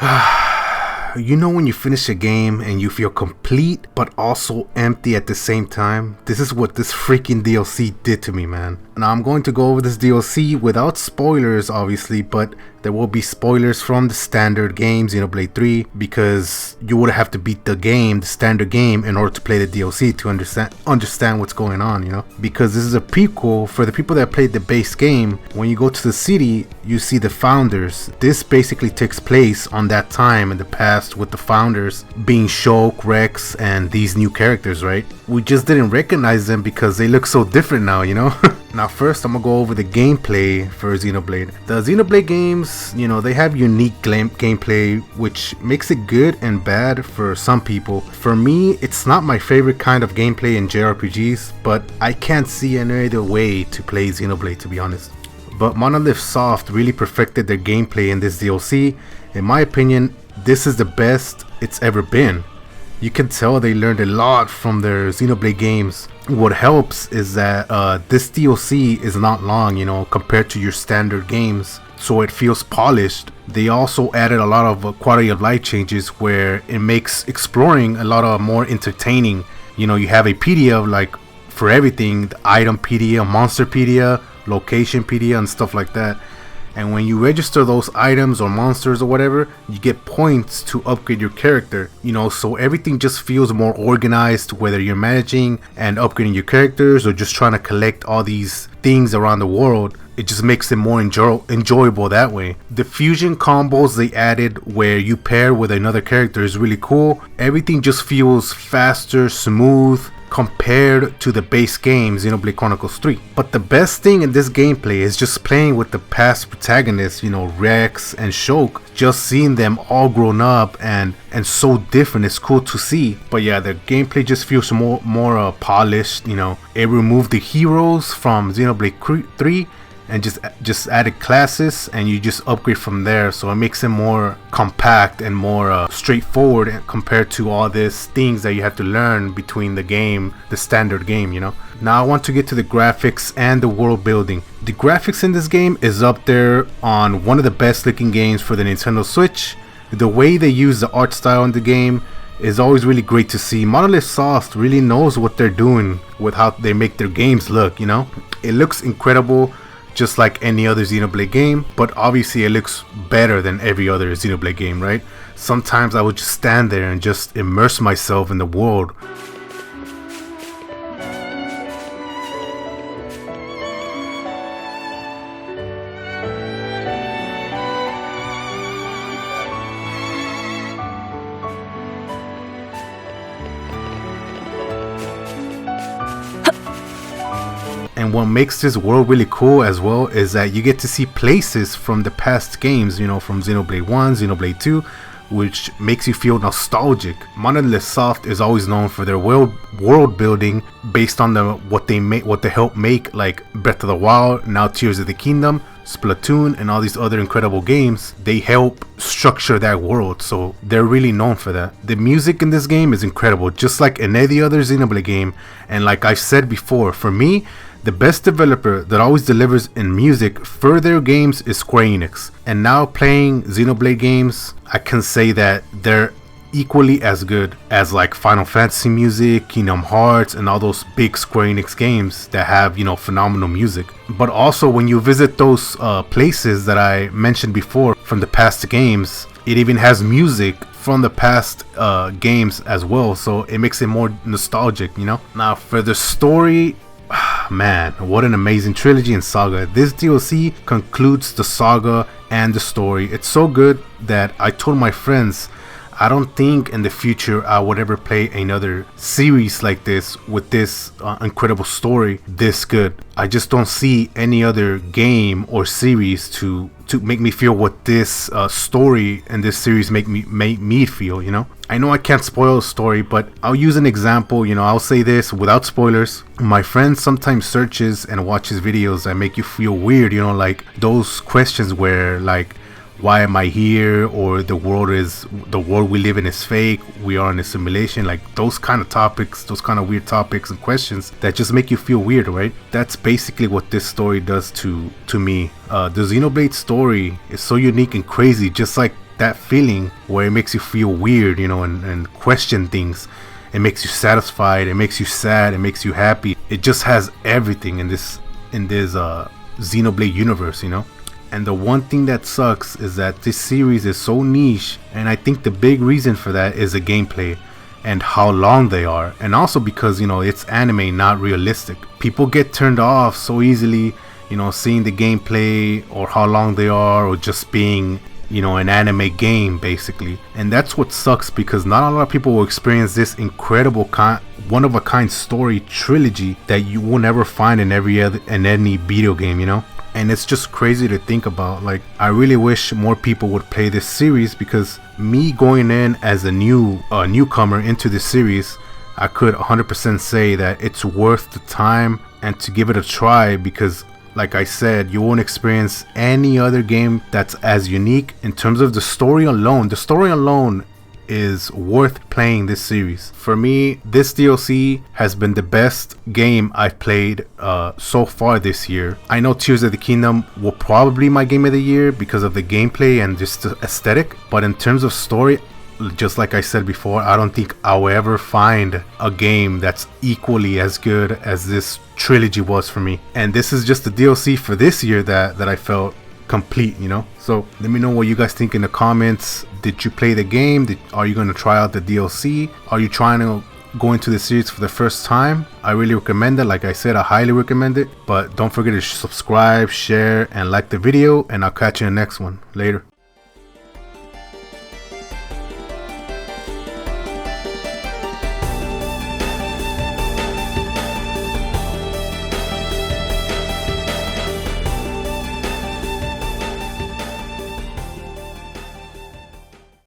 You know when you finish a game and you feel complete but also empty at the same time? This is what this freaking DLC did to me, man. Now I'm going to go over this DLC without spoilers, obviously, but there will be spoilers from the standard game, Xenoblade 3, because you would have to beat the standard game, in order to play the DLC to understand what's going on, you know? Because this is a prequel for the people that played the base game. When you go to the city, you see the founders. This basically takes place on that time in the past with the founders being Shulk, Rex, and these new characters, right? We just didn't recognize them because they look so different now, you know? Now first I'm gonna go over the gameplay for Xenoblade. The Xenoblade games, you know, they have unique gameplay, which makes it good and bad for some people. For me, it's not my favorite kind of gameplay in JRPGs, but I can't see any other way to play Xenoblade, to be honest. But Monolith Soft really perfected their gameplay in this DLC. In my opinion, this is the best it's ever been. You can tell they learned a lot from their Xenoblade games. What helps is that this DLC is not long, you know, compared to your standard games, so it feels polished. They also added a lot of quality of life changes where it makes exploring a lot more entertaining. You know, you have a PDF like for everything, the item PDF, monsterpedia, locationpedia, and stuff like that. And when you register those items or monsters or whatever, you get points to upgrade your character, you know, so everything just feels more organized, whether you're managing and upgrading your characters or just trying to collect all these things around the world. It just makes it more enjoyable that way. The fusion combos they added where you pair with another character is really cool. Everything just feels faster, smooth, compared to the base game, Xenoblade Chronicles 3. But the best thing in this gameplay is just playing with the past protagonists, you know, Rex and Shulk. Just seeing them all grown up and so different, it's cool to see. But yeah, the gameplay just feels more polished, you know. It removed the heroes from Xenoblade 3 and just added classes, and you just upgrade from there, so it makes it more compact and more straightforward compared to all these things that you have to learn between the standard game, you know. Now I want to get to the graphics and the world building. The graphics in this game is up there on one of the best looking games for the Nintendo Switch. The way they use the art style in the game is always really great to see. Monolith Soft really knows what they're doing with how they make their games look, you know. It looks incredible, just like any other Xenoblade game, but obviously it looks better than every other Xenoblade game, right? Sometimes I would just stand there and just immerse myself in the world. And what makes this world really cool as well is that you get to see places from the past games, you know, from Xenoblade 1, Xenoblade 2, which makes you feel nostalgic. Monolith Soft is always known for their world building based on what they help make, like Breath of the Wild, now Tears of the Kingdom, Splatoon, and all these other incredible games. They help structure that world, so they're really known for that. The music in this game is incredible, just like in any other Xenoblade game. And like I said before, for me, the best developer that always delivers in music for their games is Square Enix. And now playing Xenoblade games, I can say that they're equally as good as like Final Fantasy music, Kingdom Hearts, and all those big Square Enix games that have, you know, phenomenal music. But also when you visit those places that I mentioned before from the past games, it even has music from the past games as well, so it makes it more nostalgic, you know. Now for the story, man, what an amazing trilogy and saga. This DLC concludes the saga and the story. It's so good that I told my friends I don't think in the future I would ever play another series like this with this incredible story this good. I just don't see any other game or series to make me feel what this story and this series make me feel, you know. I know I can't spoil the story, but I'll use an example, you know. I'll say this without spoilers. My friend sometimes searches and watches videos that make you feel weird, you know, like those questions where like, why am I here, or the world we live in is fake, we are in a simulation, like those kind of topics, those kind of weird topics and questions that just make you feel weird, right? That's basically what this story does to me. The Xenoblade story is so unique and crazy, just like that feeling where it makes you feel weird, you know, and question things. It makes you satisfied, it makes you sad, it makes you happy. It just has everything in this Xenoblade universe, you know. And the one thing that sucks is that this series is so niche, and I think the big reason for that is the gameplay and how long they are, and also because, you know, it's anime, not realistic. People get turned off so easily, you know, seeing the gameplay or how long they are, or just being, you know, an anime game basically. And that's what sucks, because not a lot of people will experience this incredible one of a kind story trilogy that you will never find in any video game, you know. And it's just crazy to think about. Like, I really wish more people would play this series, because me going in as a newcomer into this series, I could 100% say that it's worth the time and to give it a try, because like I said, you won't experience any other game that's as unique in terms of the story alone. The story alone is worth playing this series. For me, this DLC has been the best game I've played so far this year. I know Tears of the Kingdom will probably be my game of the year because of the gameplay and just the aesthetic, but in terms of story, just like I said before, I don't think I'll ever find a game that's equally as good as this trilogy was for me. And this is just the DLC for this year that I felt complete, you know. So let me know what you guys think in the comments. Did you play the game? Are you going to try out the DLC? Are you trying to go into the series for the first time? I really recommend it. Like I said, I highly recommend it. But don't forget to subscribe, share, and like the video, and I'll catch you in the next one. Later.